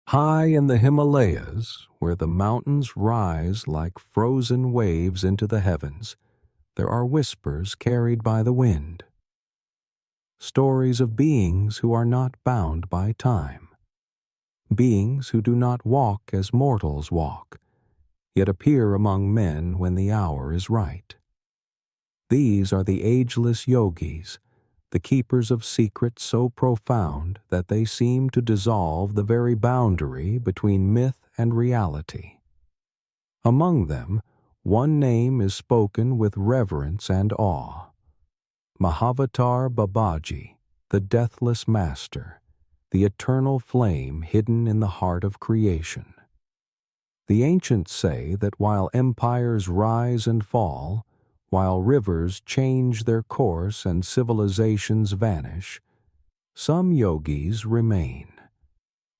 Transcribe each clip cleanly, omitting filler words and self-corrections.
High in the Himalayas, where the mountains rise like frozen waves into the heavens, there are whispers carried by the wind. Stories of beings who are not bound by time. Beings who do not walk as mortals walk, yet appear among men when the hour is right. These are the ageless yogis, the keepers of secrets so profound that they seem to dissolve the very boundary between myth and reality. Among them, one name is spoken with reverence and awe: Mahavatar Babaji, the deathless master, the eternal flame hidden in the heart of creation. The ancients say that while empires rise and fall, while rivers change their course and civilizations vanish, some yogis remain.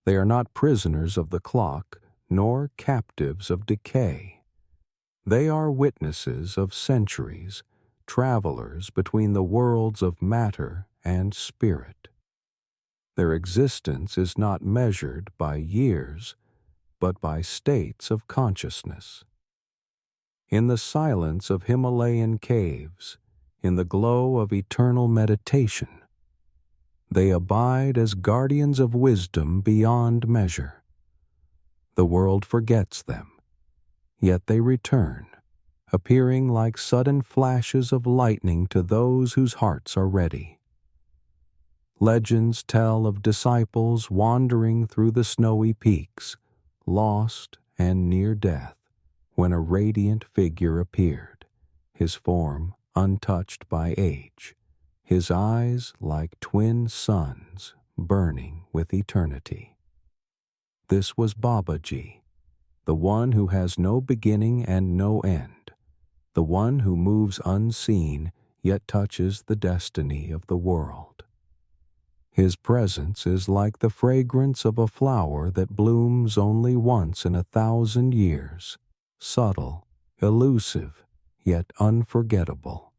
They are not prisoners of the clock, nor captives of decay. They are witnesses of centuries, travelers between the worlds of matter and spirit. Their existence is not measured by years, but by states of consciousness. In the silence of Himalayan caves, in the glow of eternal meditation, they abide as guardians of wisdom beyond measure. The world forgets them, yet they return, appearing like sudden flashes of lightning to those whose hearts are ready. Legends tell of disciples wandering through the snowy peaks, lost and near death, when a radiant figure appeared, his form untouched by age, his eyes like twin suns burning with eternity. This was Babaji, the one who has no beginning and no end, the one who moves unseen yet touches the destiny of the world. His presence is like the fragrance of a flower that blooms only once in 1,000 years, subtle, elusive, yet unforgettable.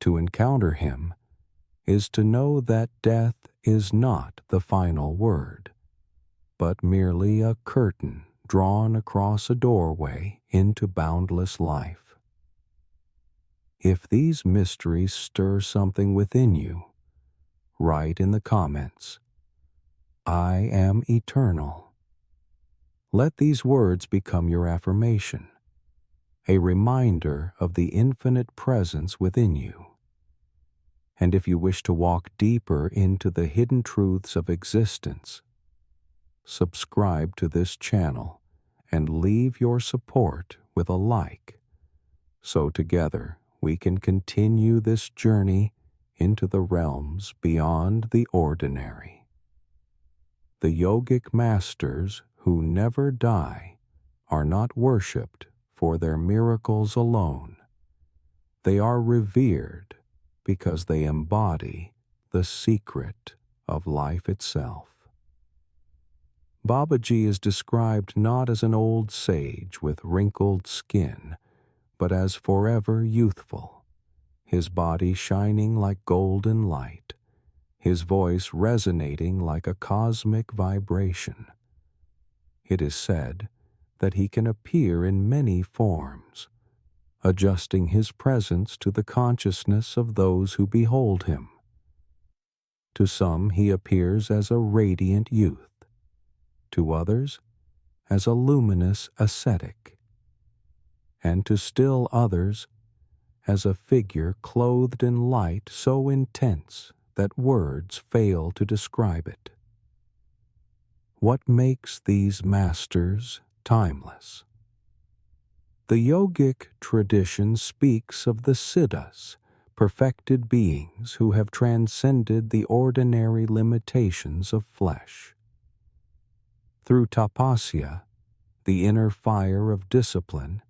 To encounter him is to know that death is not the final word, but merely a curtain drawn across a doorway into boundless life. If these mysteries stir something within you, write in the comments, "I am eternal." Let these words become your affirmation, a reminder of the infinite presence within you. And if you wish to walk deeper into the hidden truths of existence, subscribe to this channel and leave your support with a like, so together we can continue this journey into the realms beyond the ordinary. The yogic masters who never die are not worshipped for their miracles alone. They are revered because they embody the secret of life itself. Babaji is described not as an old sage with wrinkled skin, but as forever youthful, his body shining like golden light, his voice resonating like a cosmic vibration. It is said that he can appear in many forms, adjusting his presence to the consciousness of those who behold him. To some he appears as a radiant youth, to others as a luminous ascetic, and to still others as a figure clothed in light so intense that words fail to describe it. What makes these masters timeless? The yogic tradition speaks of the siddhas, perfected beings who have transcended the ordinary limitations of flesh. Through tapasya, the inner fire of discipline,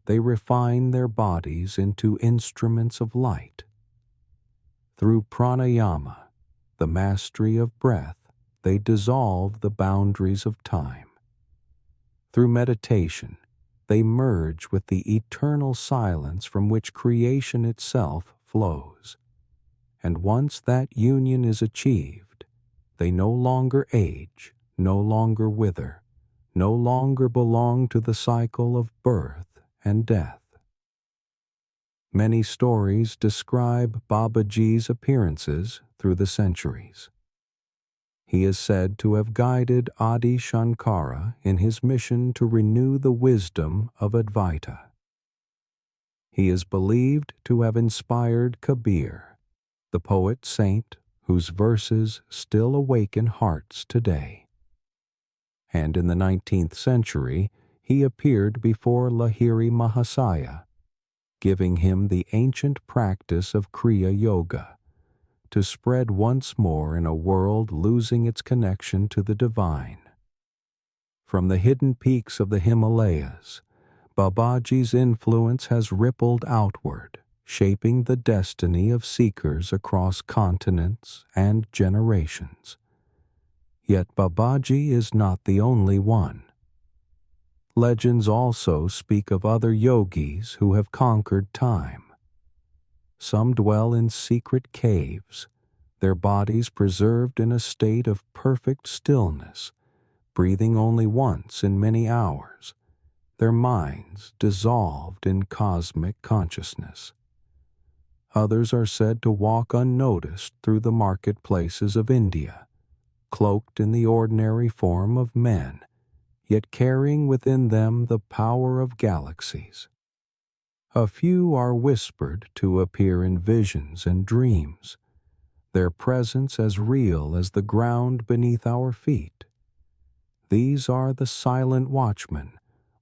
they refine their bodies into instruments of light. Through pranayama, the mastery of breath, they dissolve the boundaries of time. Through meditation, they merge with the eternal silence from which creation itself flows. And once that union is achieved, they no longer age no longer wither, no longer belong to the cycle of birth and death. Many stories describe Babaji's appearances through the centuries. He is said to have guided Adi Shankara in his mission to renew the wisdom of Advaita. He is believed to have inspired Kabir, the poet-saint whose verses still awaken hearts today. And in the 19th century, he appeared before Lahiri Mahasaya, giving him the ancient practice of Kriya Yoga, to spread once more in a world losing its connection to the divine. From the hidden peaks of the Himalayas, Babaji's influence has rippled outward, shaping the destiny of seekers across continents and generations. Yet Babaji is not the only one. Legends also speak of other yogis who have conquered time. Some dwell in secret caves, their bodies preserved in a state of perfect stillness, breathing only once in many hours, their minds dissolved in cosmic consciousness. Others are said to walk unnoticed through the marketplaces of India, cloaked in the ordinary form of men, yet carrying within them the power of galaxies. A few are whispered to appear in visions and dreams, their presence as real as the ground beneath our feet. These are the silent watchmen,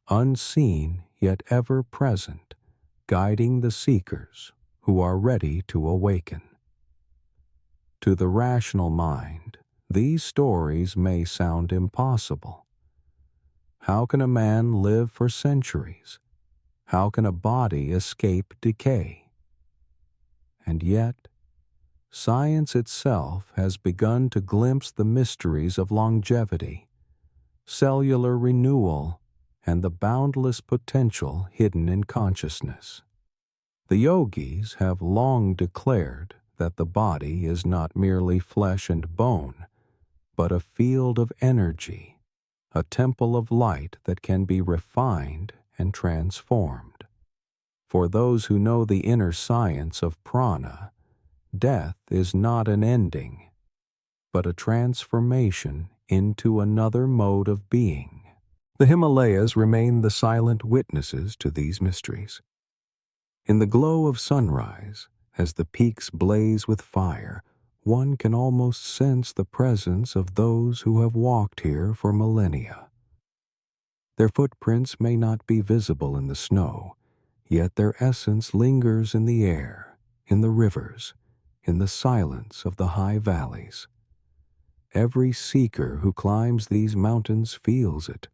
unseen yet ever present, guiding the seekers who are ready to awaken. To the rational mind, these stories may sound impossible. How can a man live for centuries? How can a body escape decay? And yet, science itself has begun to glimpse the mysteries of longevity, cellular renewal, and the boundless potential hidden in consciousness. The yogis have long declared that the body is not merely flesh and bone, but a field of energy, a temple of light that can be refined and transformed. For those who know the inner science of prana, death is not an ending, but a transformation into another mode of being. The Himalayas remain the silent witnesses to these mysteries. In the glow of sunrise, as the peaks blaze with fire, one can almost sense the presence of those who have walked here for millennia. Their footprints may not be visible in the snow, yet their essence lingers in the air, in the rivers, in the silence of the high valleys. Every seeker who climbs these mountains feels it,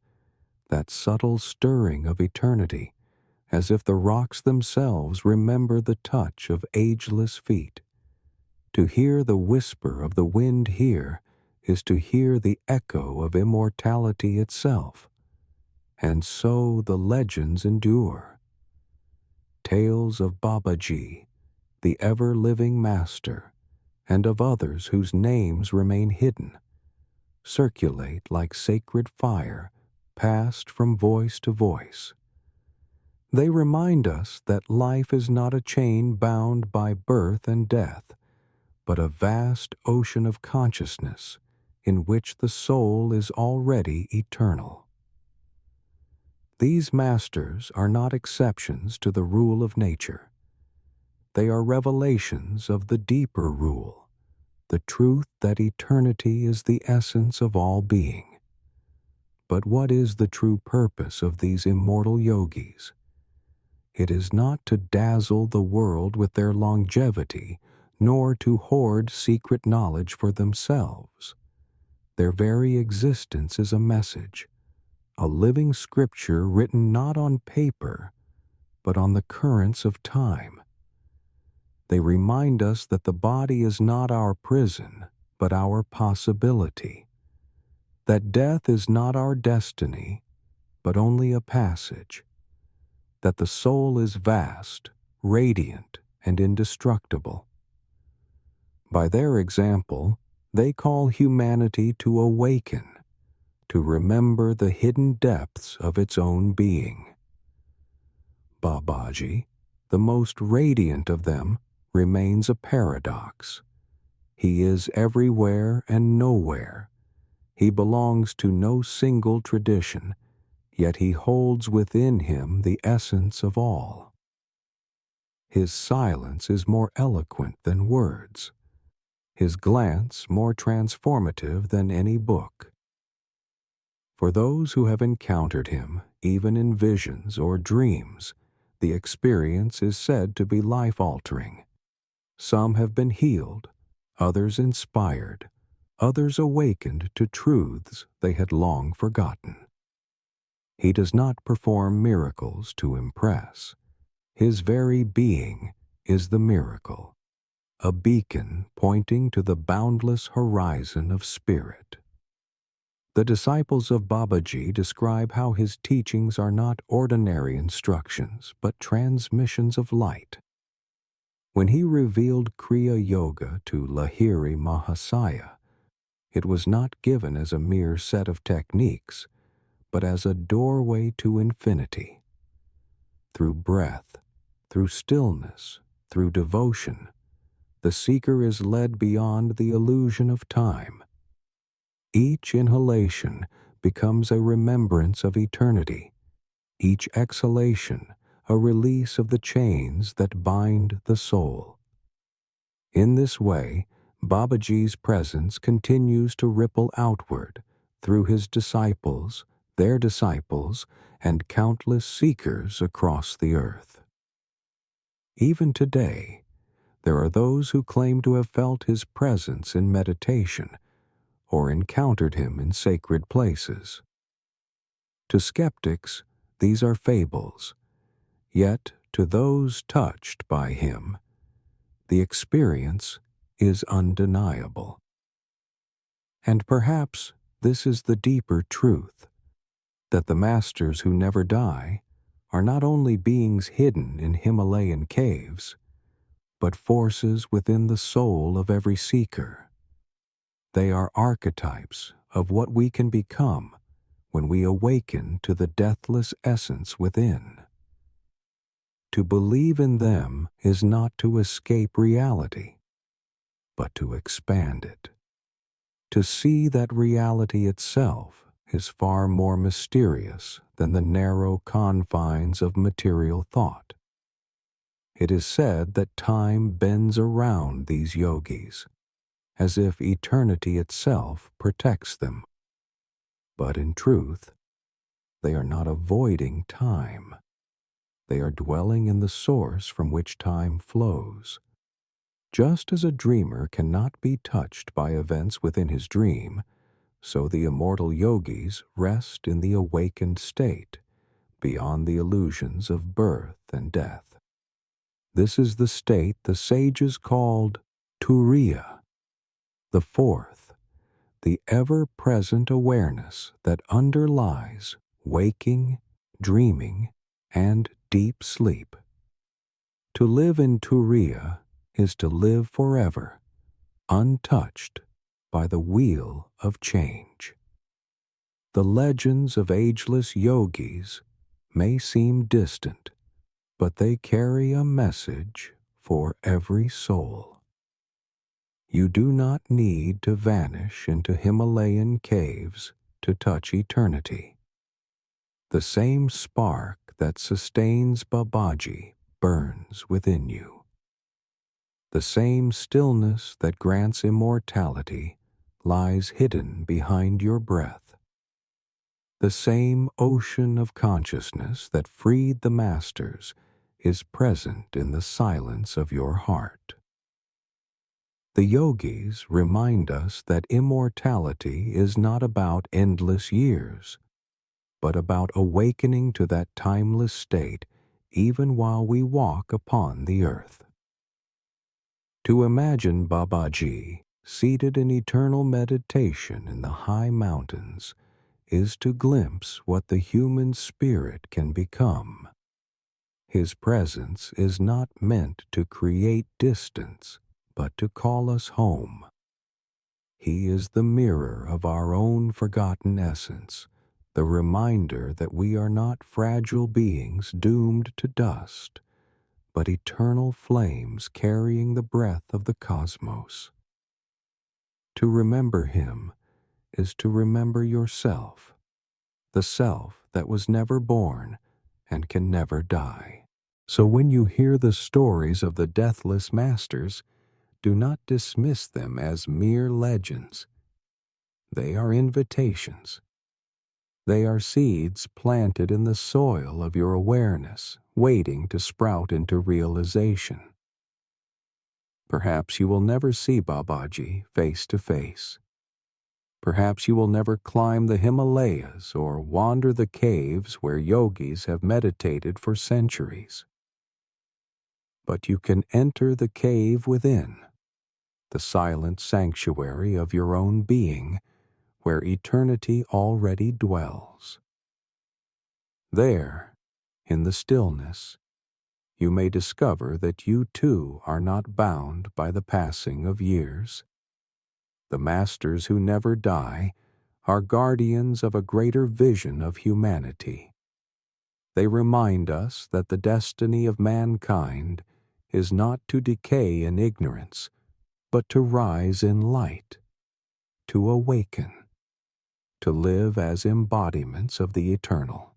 that subtle stirring of eternity, as if the rocks themselves remember the touch of ageless feet. To hear the whisper of the wind here is to hear the echo of immortality itself. And so the legends endure. Tales of Babaji, the ever-living master, and of others whose names remain hidden, circulate like sacred fire passed from voice to voice. They remind us that life is not a chain bound by birth and death, but a vast ocean of consciousness in which the soul is already eternal. These masters are not exceptions to the rule of nature. They are revelations of the deeper rule, the truth that eternity is the essence of all being. But what is the true purpose of these immortal yogis? It is not to dazzle the world with their longevity, nor to hoard secret knowledge for themselves. Their very existence is a message, a living scripture written not on paper, but on the currents of time. They remind us that the body is not our prison, but our possibility, that death is not our destiny, but only a passage, that the soul is vast, radiant, and indestructible. By their example, they call humanity to awaken, to remember the hidden depths of its own being. Babaji, the most radiant of them, remains a paradox. He is everywhere and nowhere. He belongs to no single tradition, yet he holds within him the essence of all. His silence is more eloquent than words, his glance more transformative than any book. For those who have encountered him, even in visions or dreams, the experience is said to be life-altering. Some have been healed, others inspired, others awakened to truths they had long forgotten. He does not perform miracles to impress. His very being is the miracle, a beacon pointing to the boundless horizon of spirit. The disciples of Babaji describe how his teachings are not ordinary instructions, but transmissions of light. When he revealed Kriya Yoga to Lahiri Mahasaya, it was not given as a mere set of techniques, but as a doorway to infinity. Through breath, through stillness, through devotion, the seeker is led beyond the illusion of time. Each inhalation becomes a remembrance of eternity, each exhalation a release of the chains that bind the soul. In this way, Babaji's presence continues to ripple outward through his disciples, their disciples, and countless seekers across the earth. Even today, there are those who claim to have felt his presence in meditation or encountered him in sacred places. To skeptics, these are fables, yet to those touched by him, the experience is undeniable. And perhaps this is the deeper truth, that the masters who never die are not only beings hidden in Himalayan caves, but forces within the soul of every seeker. They are archetypes of what we can become when we awaken to the deathless essence within. To believe in them is not to escape reality, but to expand it. To see that reality itself is far more mysterious than the narrow confines of material thought. It is said that time bends around these yogis, as if eternity itself protects them. But in truth, they are not avoiding time. They are dwelling in the source from which time flows. Just as a dreamer cannot be touched by events within his dream, so the immortal yogis rest in the awakened state, beyond the illusions of birth and death. This is the state the sages called Turiya, the fourth, the ever-present awareness that underlies waking, dreaming, and deep sleep. To live in Turiya is to live forever, untouched by the wheel of change. The legends of ageless yogis may seem distant, but they carry a message for every soul. You do not need to vanish into Himalayan caves to touch eternity. The same spark that sustains Babaji burns within you. The same stillness that grants immortality lies hidden behind your breath. The same ocean of consciousness that freed the masters is present in the silence of your heart. The yogis remind us that immortality is not about endless years, but about awakening to that timeless state even while we walk upon the earth. To imagine Babaji seated in eternal meditation in the high mountains is to glimpse what the human spirit can become. His presence is not meant to create distance, but to call us home. He is the mirror of our own forgotten essence, the reminder that we are not fragile beings doomed to dust, but eternal flames carrying the breath of the cosmos. To remember him is to remember yourself, the self that was never born and can never die. So when you hear the stories of the deathless masters, do not dismiss them as mere legends. They are invitations. They are seeds planted in the soil of your awareness, waiting to sprout into realization. Perhaps you will never see Babaji face to face. Perhaps you will never climb the Himalayas or wander the caves where yogis have meditated for centuries. But you can enter the cave within, the silent sanctuary of your own being, where eternity already dwells. There, in the stillness, you may discover that you too are not bound by the passing of years. The masters who never die are guardians of a greater vision of humanity. They remind us that the destiny of mankind is not to decay in ignorance, but to rise in light, to awaken, to live as embodiments of the eternal.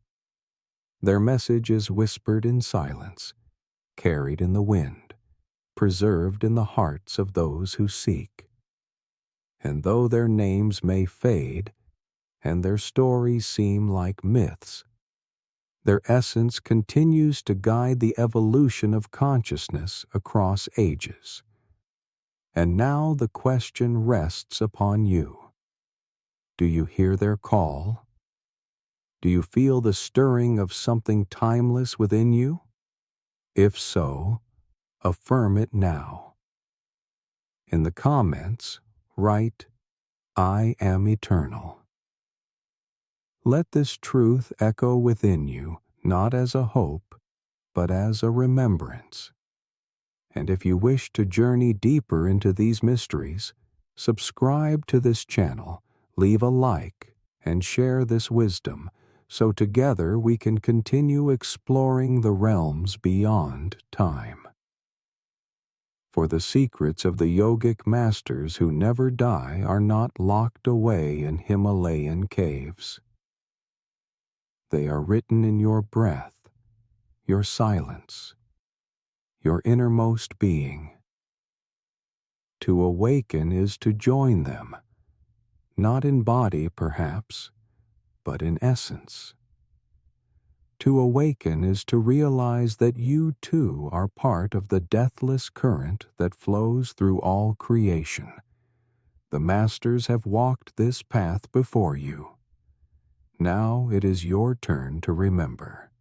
Their message is whispered in silence, carried in the wind, preserved in the hearts of those who seek. And though their names may fade, and their stories seem like myths, their essence continues to guide the evolution of consciousness across ages. And now the question rests upon you. Do you hear their call? Do you feel the stirring of something timeless within you? If so, affirm it now. In the comments, write, "I am eternal." Let this truth echo within you, not as a hope, but as a remembrance. And if you wish to journey deeper into these mysteries, subscribe to this channel, leave a like, and share this wisdom, so together we can continue exploring the realms beyond time. For the secrets of the yogic masters who never die are not locked away in Himalayan caves. They are written in your breath, your silence, your innermost being. To awaken is to join them, not in body perhaps, but in essence. To awaken is to realize that you too are part of the deathless current that flows through all creation. The masters have walked this path before you. Now it is your turn to remember.